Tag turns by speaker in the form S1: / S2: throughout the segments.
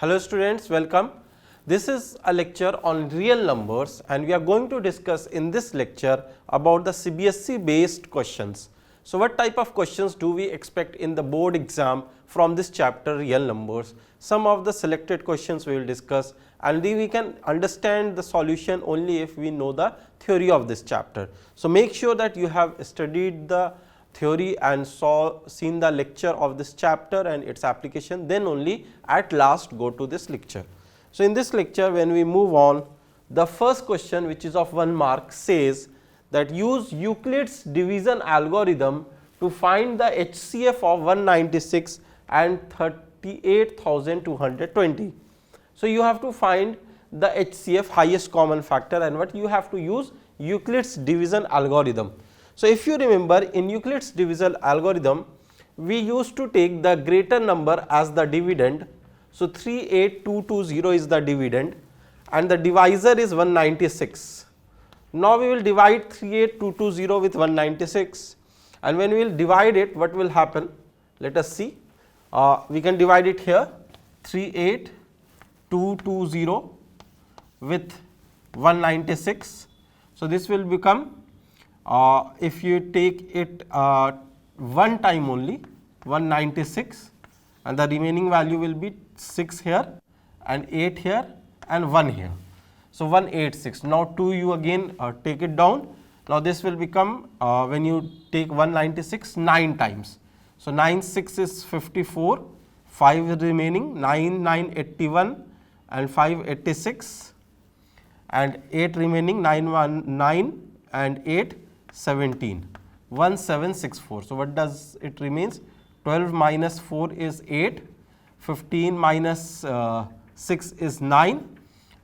S1: Hello students, welcome. This is a lecture on real numbers and we are going to discuss in this lecture about the CBSE based questions. So, what type of questions do we expect in the board exam from this chapter real numbers? Some of the selected questions we will discuss and we can understand the solution only if we know the theory of this chapter. So, make sure that you have studied the theory and seen the lecture of this chapter and its application, then only at last go to this lecture. So, in this lecture when we move on, the first question which is of 1 mark says that use Euclid's division algorithm to find the HCF of 196 and 38,220. So, you have to find the HCF, highest common factor, and what you have to use Euclid's division algorithm. So, if you remember in Euclid's division algorithm, we used to take the greater number as the dividend. So, 38220 is the dividend and the divisor is 196. Now, we will divide 38220 with 196 and when we will divide it, what will happen? Let us see. We can divide it here 38220 with 196. So, this will become if you take it one time only 196 and the remaining value will be 6 here and 8 here and 1 here. So, 186. Now, 2 you again take it down. Now, this will become when you take 196 9 times. So, 9 6 is 54, 5 is remaining, 9 9 81 and 5 86 and 8 remaining, 9 1 9 and 8 17, 1764. So, what does it remains? 12 minus 4 is 8, 15 minus 6 is 9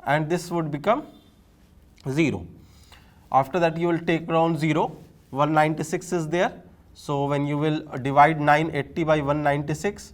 S1: and this would become 0. After that you will take around 0, 196 is there. So, when you will divide 980 by 196,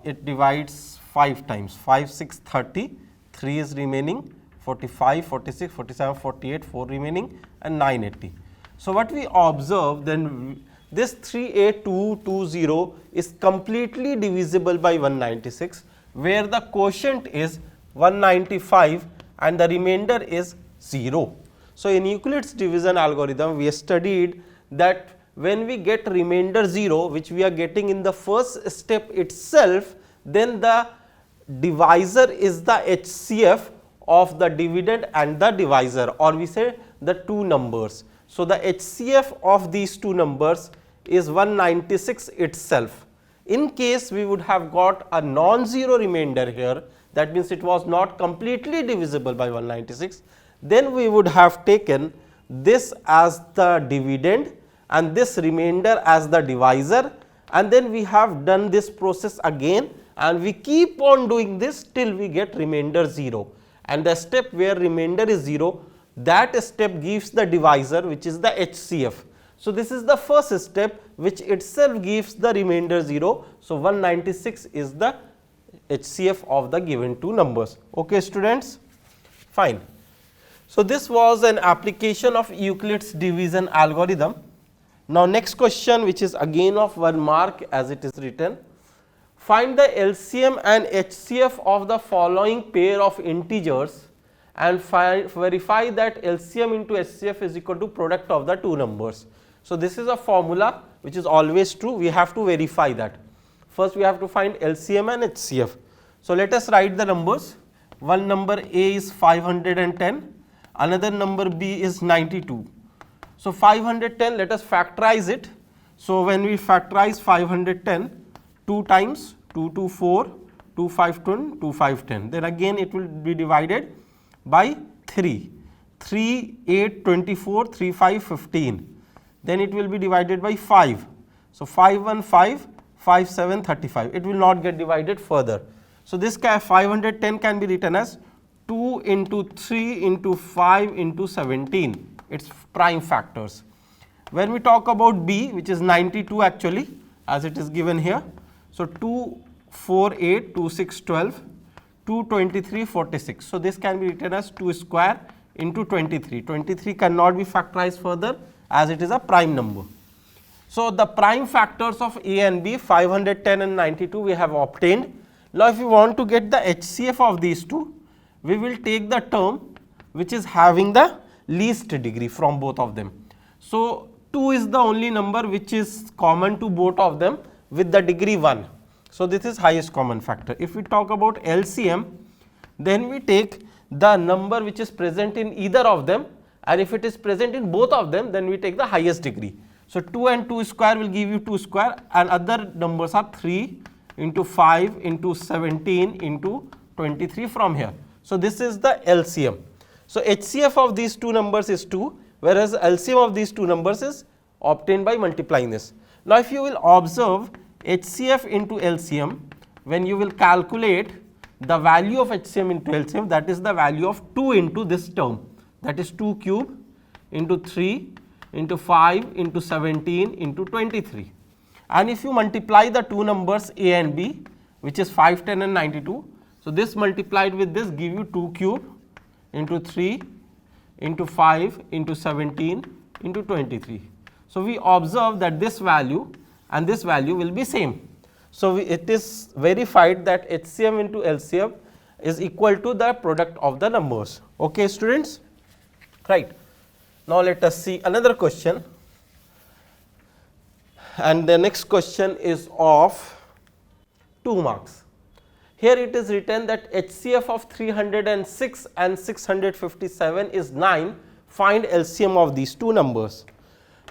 S1: it divides 5 times, 5 6 30, 3 is remaining, 45, 46, 47, 48, 4 remaining and 980. So, what we observe then this 38220 is completely divisible by 196 where the quotient is 195 and the remainder is 0. So, in Euclid's division algorithm we studied that when we get remainder 0 which we are getting in the first step itself, then the divisor is the HCF of the dividend and the divisor, or we say the two numbers. So, the HCF of these two numbers is 196 itself. In case we would have got a non-zero remainder here, that means it was not completely divisible by 196, then we would have taken this as the dividend and this remainder as the divisor, and then we have done this process again and we keep on doing this till we get remainder 0, and the step where remainder is 0, that step gives the divisor which is the HCF. So, this is the first step which itself gives the remainder 0. So, 196 is the HCF of the given two numbers. Okay, students, fine. So, this was an application of Euclid's division algorithm. Now, next question which is again of 1 mark as it is written, find the LCM and HCF of the following pair of integers and verify that LCM into HCF is equal to product of the two numbers. So, this is a formula which is always true, we have to verify that. First we have to find LCM and HCF. So, let us write the numbers. One number A is 510, another number B is 92. So, 510 let us factorize it. So, when we factorize 510, 2 times 2 to 4, 2 5 10, 2 5 10, then again it will be divided by 3, 3 8 24, 3 5 15, then it will be divided by 5. So, 5 1 5, 5 7 35, it will not get divided further. So, this 510 can be written as 2 into 3 into 5 into 17, its prime factors. When we talk about B which is 92 actually as it is given here. So, 2 4 8, 2 6 12, 2 23 46. So, this can be written as 2 square into 23. 23 cannot be factorized further as it is a prime number. So, the prime factors of A and B 510 and 92 we have obtained. Now, if we want to get the HCF of these two, we will take the term which is having the least degree from both of them. So, 2 is the only number which is common to both of them with the degree 1. So, this is highest common factor. If we talk about LCM, then we take the number which is present in either of them, and if it is present in both of them, then we take the highest degree. So, 2 and 2 square will give you 2 square, and other numbers are 3 into 5 into 17 into 23 from here. So, this is the LCM. So, HCF of these two numbers is 2, whereas LCM of these two numbers is obtained by multiplying this. Now, if you will observe HCF into LCM, when you will calculate the value of HCM into LCM, that is the value of 2 into this term, that is 2 cube into 3 into 5 into 17 into 23. And if you multiply the two numbers A and B, which is 5, 10 and 92, so this multiplied with this give you 2 cube into 3 into 5 into 17 into 23. So, we observe that this value and this value will be same. So, it is verified that HCM into LCM is equal to the product of the numbers. Okay, students, right. Now, let us see another question, and the next question is of 2 marks. Here it is written that HCF of 306 and 657 is 9, find LCM of these two numbers.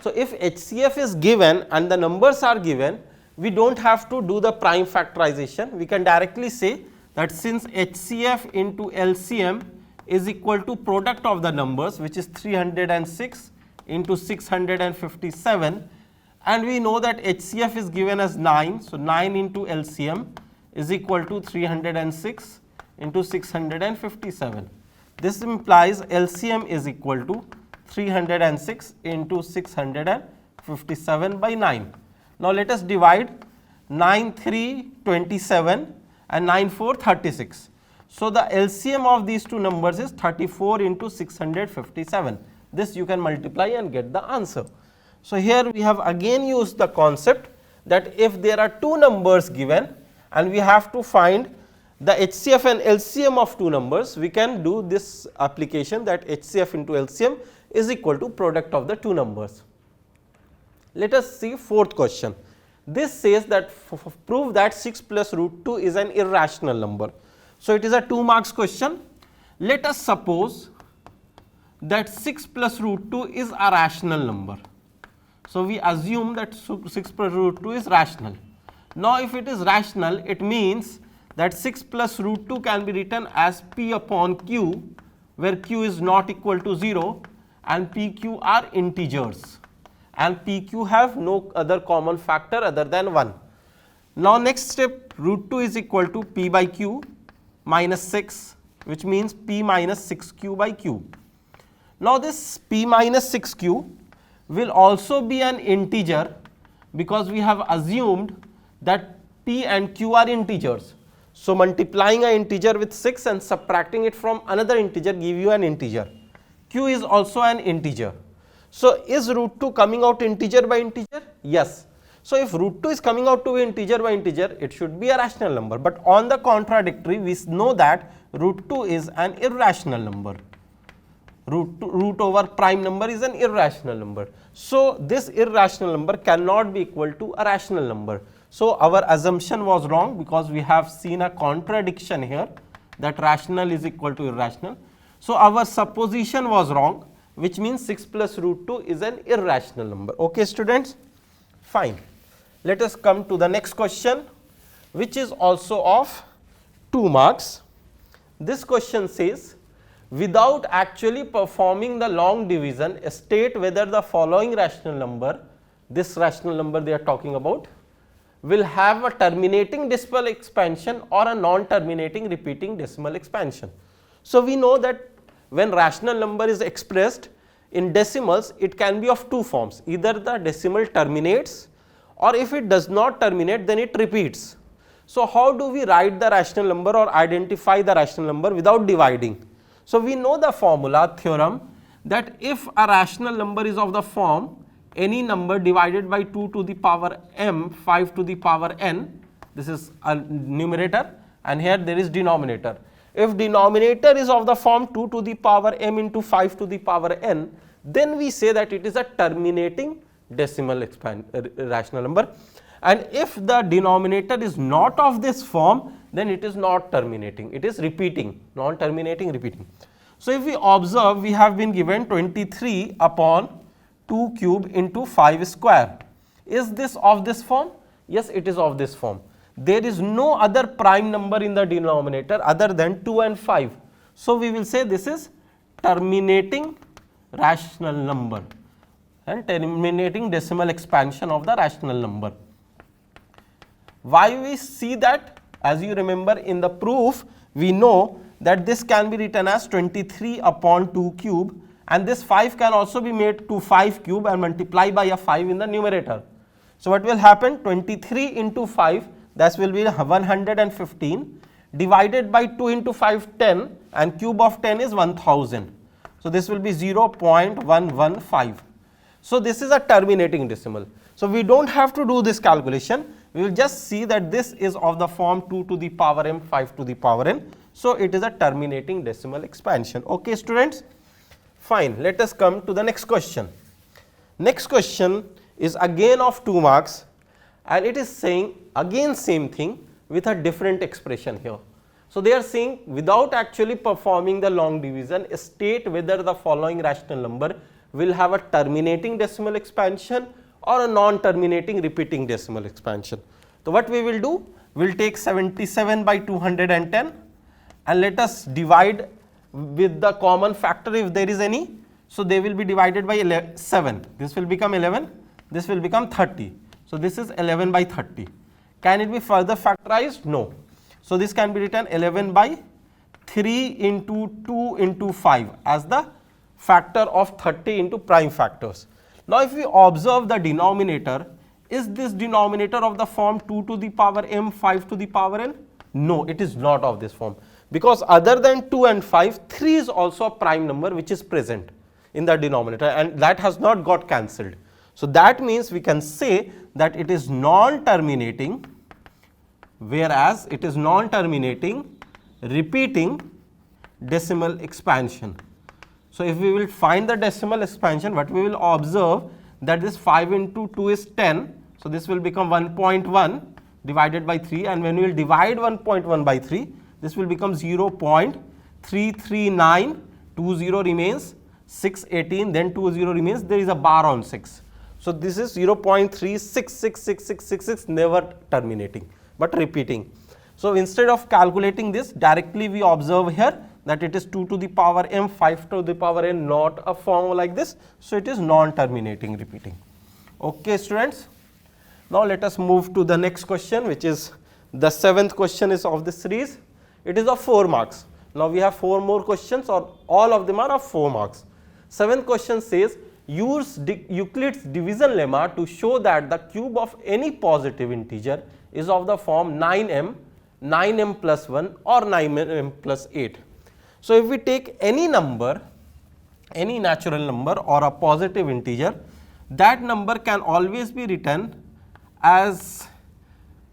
S1: So, if HCF is given and the numbers are given, we do not have to do the prime factorization. We can directly say that since HCF into LCM is equal to product of the numbers, which is 306 into 657, and we know that HCF is given as 9. So, 9 into LCM is equal to 306 into 657. This implies LCM is equal to 306 into 657 by 9. Now, let us divide 9 3 27 and 9 4 36. So, the LCM of these two numbers is 34 into 657. This you can multiply and get the answer. So, here we have again used the concept that if there are two numbers given and we have to find the HCF and LCM of two numbers, we can do this application that HCF into LCM is equal to product of the two numbers. Let us see fourth question. This says that prove that 6 plus root 2 is an irrational number. So, it is a 2 marks question. Let us suppose that 6 plus root 2 is a rational number. So, we assume that 6 plus root 2 is rational. Now, if it is rational, it means that 6 plus root 2 can be written as P upon Q, where Q is not equal to 0 and PQ are integers, and PQ have no other common factor other than 1. Now, next step, root 2 is equal to P by Q minus 6, which means P minus 6Q by Q. Now, this P minus 6Q will also be an integer because we have assumed that P and Q are integers. So, multiplying an integer with 6 and subtracting it from another integer give you an integer. Q is also an integer. So, is root 2 coming out integer by integer? Yes. So, if root 2 is coming out to be integer by integer, it should be a rational number, but on the contradictory we know that root 2 is an irrational number. Root over prime number is an irrational number. So, this irrational number cannot be equal to a rational number. So, our assumption was wrong because we have seen a contradiction here that rational is equal to irrational. So, our supposition was wrong, which means 6 plus root 2 is an irrational number. Okay, students? Fine. Let us come to the next question, which is also of 2 marks. This question says, without actually performing the long division, state whether the following rational number, this rational number they are talking about, will have a terminating decimal expansion or a non-terminating repeating decimal expansion. So, we know that when rational number is expressed in decimals, it can be of two forms, either the decimal terminates, or if it does not terminate, then it repeats. So, how do we write the rational number or identify the rational number without dividing? So, we know the formula theorem that if a rational number is of the form any number divided by 2 to the power m, 5 to the power n, this is a numerator, and here there is denominator. If denominator is of the form 2 to the power m into 5 to the power n, then we say that it is a terminating decimal rational number, and if the denominator is not of this form, then it is not terminating, it is repeating, non terminating, repeating. So, if we observe, we have been given 23 upon 2 cube into 5 square. Is this of this form? Yes, it is of this form. There is no other prime number in the denominator other than 2 and 5. So, we will say this is terminating rational number and terminating decimal expansion of the rational number. Why we see that? As you remember, in the proof we know that this can be written as 23 upon 2 cube, and this 5 can also be made to 5 cube and multiply by a 5 in the numerator. So, what will happen? 23 into 5, that will be 115, divided by 2 into 5, 10, and cube of 10 is 1000. So, this will be 0.115. So, this is a terminating decimal. So, we do not have to do this calculation, we will just see that this is of the form 2 to the power m, 5 to the power n. So, it is a terminating decimal expansion. Okay, students? Fine. Let us come to the next question. Next question is again of 2 marks, and it is saying again same thing with a different expression here. So, they are saying without actually performing the long division, state whether the following rational number will have a terminating decimal expansion or a non-terminating repeating decimal expansion. So, what we will do? We will take 77 by 210 and let us divide with the common factor if there is any. So, they will be divided by 7, this will become 11, this will become 30. So, this is 11 by 30. Can it be further factorized? No. So, this can be written 11 by 3 into 2 into 5 as the factor of 30 into prime factors. Now, if we observe the denominator, is this denominator of the form 2 to the power m, 5 to the power n? No, it is not of this form, because other than 2 and 5, 3 is also a prime number which is present in the denominator, and that has not got cancelled. So, that means we can say that it is non-terminating, whereas it is non-terminating repeating decimal expansion. So, if we will find the decimal expansion, what we will observe that this 5 into 2 is 10. So, this will become 1.1 divided by 3, and when we will divide 1.1 by 3, this will become 0.33920 remains, 618, then 20 remains, there is a bar on 6. So, this is 0.36666666, never terminating but repeating. So, instead of calculating this directly, we observe here that it is 2 to the power m, 5 to the power n, not a form like this. So, it is non-terminating repeating. Okay, students. Now, let us move to the next question, which is the 7th question is of this series. It is of 4 marks. Now, we have 4 more questions, or all of them are of 4 marks. 7th question says, use Euclid's division lemma to show that the cube of any positive integer is of the form 9m, 9m plus 1 or 9m plus 8. So, if we take any number, any natural number or a positive integer, that number can always be written as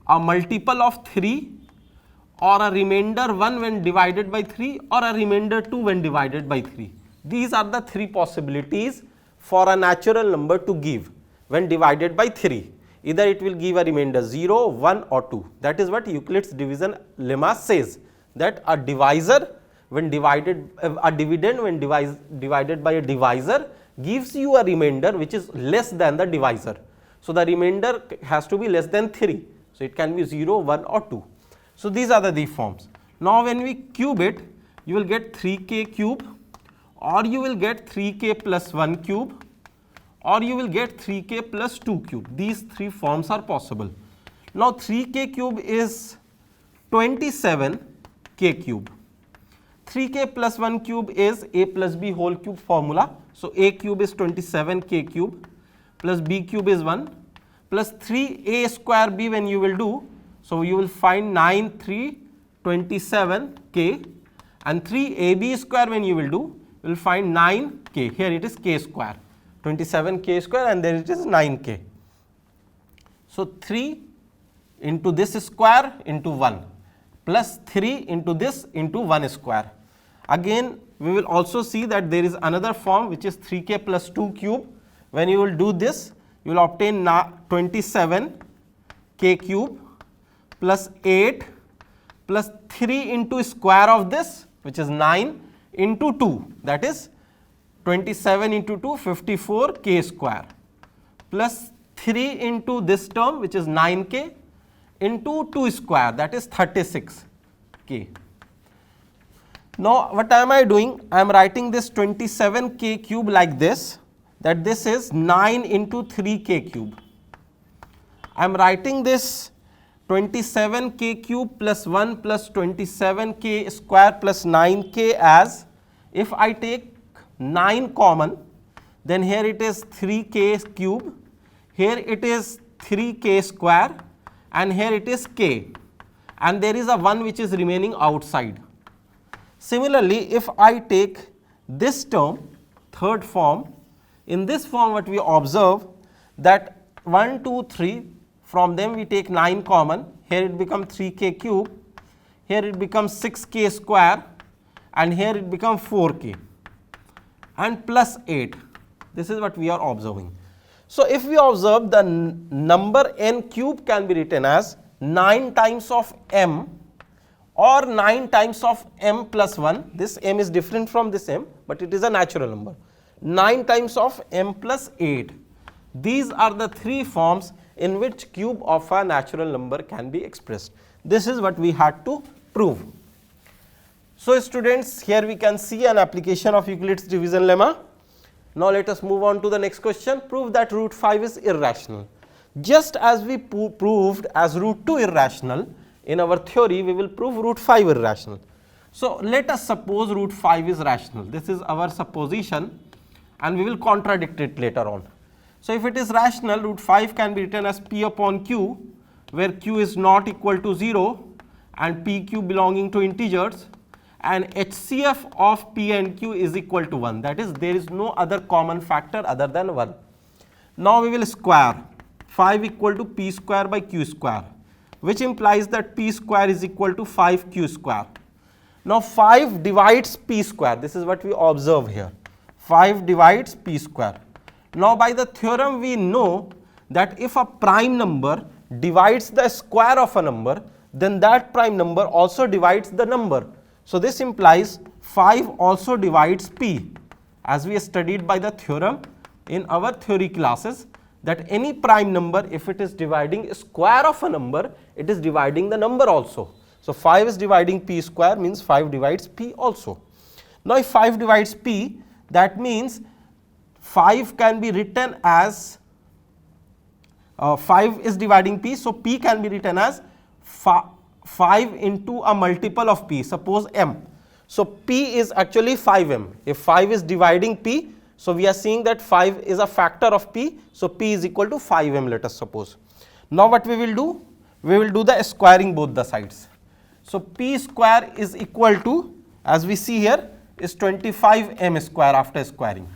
S1: a multiple of 3 or a remainder 1 when divided by 3 or a remainder 2 when divided by 3. These are the 3 possibilities for a natural number to give when divided by 3. Either it will give a remainder 0, 1 or 2. That is what Euclid's division lemma says, that a divisor when divided, a dividend when divided by a divisor gives you a remainder which is less than the divisor. So, the remainder has to be less than 3. So, it can be 0, 1 or 2. So, these are the forms. Now, when we cube it, you will get 3k cube, or you will get 3k plus 1 cube, or you will get 3k plus 2 cube. These 3 forms are possible. Now, 3k cube is 27k cube. 3k plus 1 cube is a plus b whole cube formula. So, a cube is 27k cube plus b cube is 1 plus 3a square b when you will do. So, you will find 9 3 27k, and 3ab square when you will do, you will find 9k. Here it is k square, 27k square, and there it is 9k. So, 3 into this square into 1. plus 3 into this into 1 square. Again, we will also see that there is another form which is 3k plus 2 cube. When you will do this, you will obtain 27 k cube plus 8 plus 3 into square of this, which is 9 into 2, that is 27 into 2, 54 k square, plus 3 into this term, which is 9k, into 2 square, that is 36 k. Now, what am I doing? I am writing this 27 k cube like this, that this is 9 into 3 k cube. I am writing this 27 k cube plus 1 plus 27 k square plus 9 k as, if I take 9 common, then here it is 3 k cube, here it is 3 k square, and here it is k, and there is a 1 which is remaining outside. Similarly, if I take this term, third form, in this form what we observe that 1, 2, 3, from them we take 9 common, here it becomes 3k cube, here it becomes 6k square, and here it becomes 4k, and plus 8. This is what we are observing. So, if we observe, the number n cube can be written as 9 times of m or 9 times of m plus 1. This m is different from this m, but it is a natural number. 9 times of m plus 8. These are the 3 forms in which cube of a natural number can be expressed. This is what we had to prove. So, students, here we can see an application of Euclid's division lemma. Now, let us move on to the next question. Prove that root 5 is irrational. Just as we proved as root 2 irrational, in our theory we will prove root 5 irrational. So, let us suppose root 5 is rational. This is our supposition, and we will contradict it later on. So, if it is rational, root 5 can be written as p upon q, where q is not equal to 0 and pq belonging to integers, and HCF of p and q is equal to 1, that is, there is no other common factor other than 1. Now, we will square 5 equal to p square by q square, which implies that p square is equal to 5q square. Now, 5 divides p square, this is what we observe here, 5 divides p square. Now, by the theorem we know that if a prime number divides the square of a number, then that prime number also divides the number. So, this implies 5 also divides p, as we studied by the theorem in our theory classes, that any prime number, if it is dividing square of a number, it is dividing the number also. So, 5 is dividing p square, means 5 divides p also. Now, if 5 divides p, that means 5 can be written as 5 is dividing p, so p can be written as 5 into a multiple of p, suppose m. So, p is actually 5m. If 5 is dividing p, so we are seeing that 5 is a factor of p, so p is equal to 5m, let us suppose. Now, what we will do? We will do the squaring both the sides. So, p square is equal to, as we see here, is 25m square after squaring,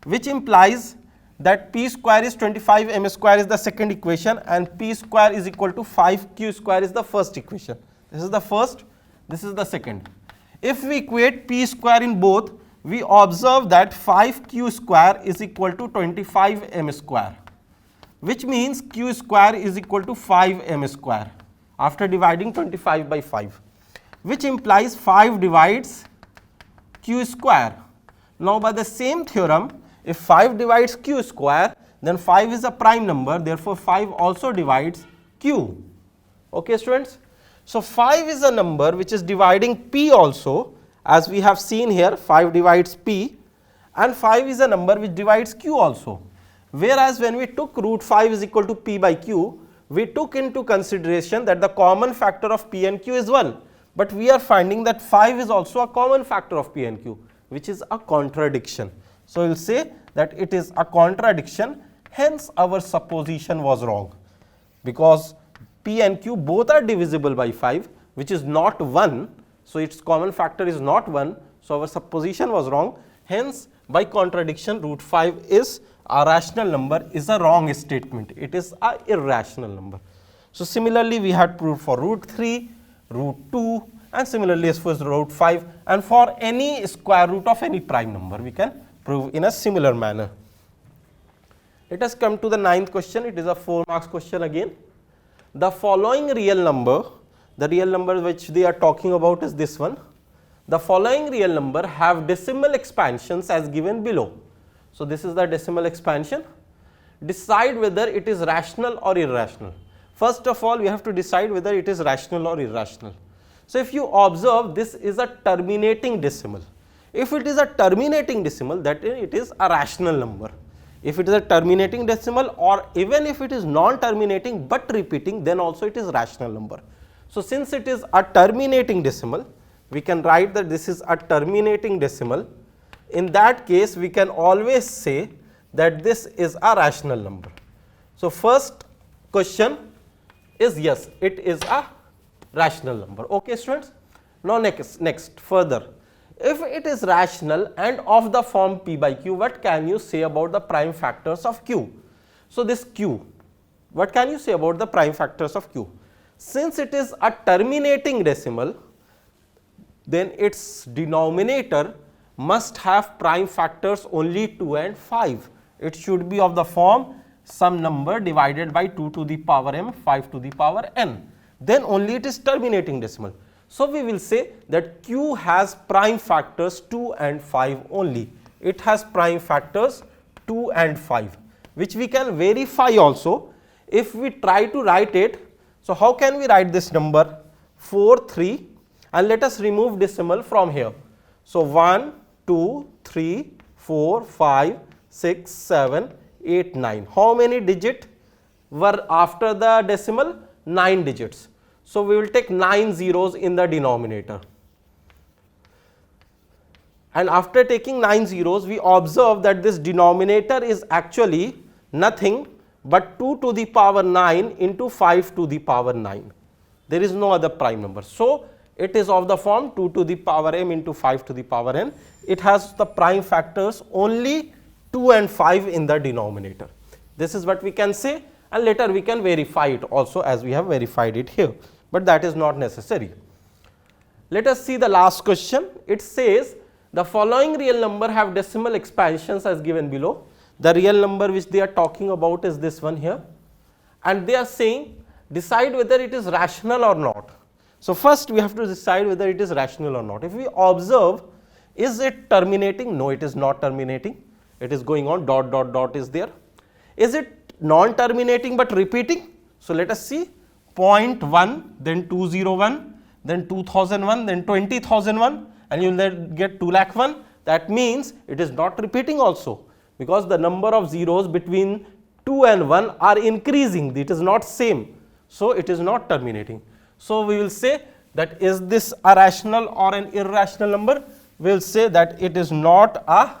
S1: which implies that p square is 25m square is the second equation, and p square is equal to 5q square is the first equation. This is the first, this is the second. If we equate p square in both, we observe that 5q square is equal to 25m square, which means q square is equal to 5m square after dividing 25 by 5, which implies 5 divides q square. Now, by the same theorem, if 5 divides q square, then 5 is a prime number, therefore 5 also divides q. Okay, students? So, 5 is a number which is dividing p also, as we have seen here, 5 divides p, and 5 is a number which divides q also. Whereas, when we took root 5 is equal to p by q, we took into consideration that the common factor of p and q is 1, but we are finding that 5 is also a common factor of p and q, which is a contradiction. So, we will say that it is a contradiction, hence our supposition was wrong, because p and q both are divisible by 5, which is not 1. So, its common factor is not 1. So, our supposition was wrong, hence by contradiction root 5 is a rational number is a wrong statement, it is a irrational number. So, similarly we had proved for root 3, root 2, and similarly as for root 5, and for any square root of any prime number we can prove in a similar manner. Let us come to the 9th question. It is a 4 marks question again. The following real number, the real number which they are talking about is this one. The following real number have decimal expansions as given below. So, this is the decimal expansion. Decide whether it is rational or irrational. First of all, we have to decide whether it is rational or irrational. So, if you observe, this is a terminating decimal. If it is a terminating decimal, that is, it is a rational number. If it is a terminating decimal, or even if it is non-terminating but repeating, then also it is rational number. So, since it is a terminating decimal, we can write that this is a terminating decimal. In that case, we can always say that this is a rational number. So, first question is yes, it is a rational number. Okay, students. Now, next further, if it is rational and of the form p by q, what can you say about the prime factors of q? So, this q, what can you say about the prime factors of q? Since it is a terminating decimal, then its denominator must have prime factors only 2 and 5. It should be of the form some number divided by 2 to the power m, 5 to the power n. Then only it is terminating decimal. So, we will say that q has prime factors 2 and 5 only. It has prime factors 2 and 5, which we can verify also if we try to write it. So, how can we write this number? 4, 3, and let us remove decimal from here. So, 1, 2, 3, 4, 5, 6, 7, 8, 9. How many digits were after the decimal? 9 digits. So, we will take 9 zeros in the denominator. And after taking 9 zeros, we observe that this denominator is actually nothing but 2 to the power 9 into 5 to the power 9. There is no other prime number. So, it is of the form 2 to the power m into 5 to the power n. It has the prime factors only 2 and 5 in the denominator. This is what we can say, and later we can verify it also, as we have verified it here, but that is not necessary. Let us see the last question. It says the following real number have decimal expansions as given below. The real number which they are talking about is this one here, and they are saying decide whether it is rational or not. So, first we have to decide whether it is rational or not. If we observe, is it terminating? No, it is not terminating. It is going on, dot dot dot is there. Is it non-terminating but repeating? So, let us see 0.1, then 201, then 2001, then 20,001, and you will get 2,00,001. That means it is not repeating also, because the number of zeros between 2 and 1 are increasing. It is not same. So, it is not terminating. So, we will say that is this a rational or an irrational number? We will say that it is not a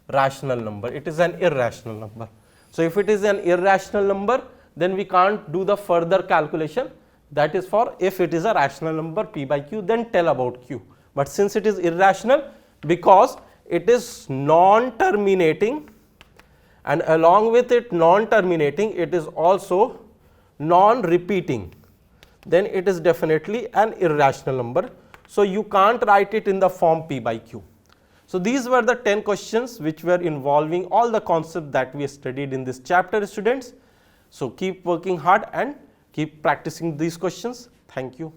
S1: rational number, it is an irrational number. So, if it is an irrational number, then we can't do the further calculation. That is for if it is a rational number p by q, then tell about q. But since it is irrational, because it is non-terminating, and along with it non-terminating, it is also non-repeating, then it is definitely an irrational number. So, you can't write it in the form p by q. So, these were the 10 questions which were involving all the concepts that we studied in this chapter, students. So, keep working hard and keep practicing these questions. Thank you.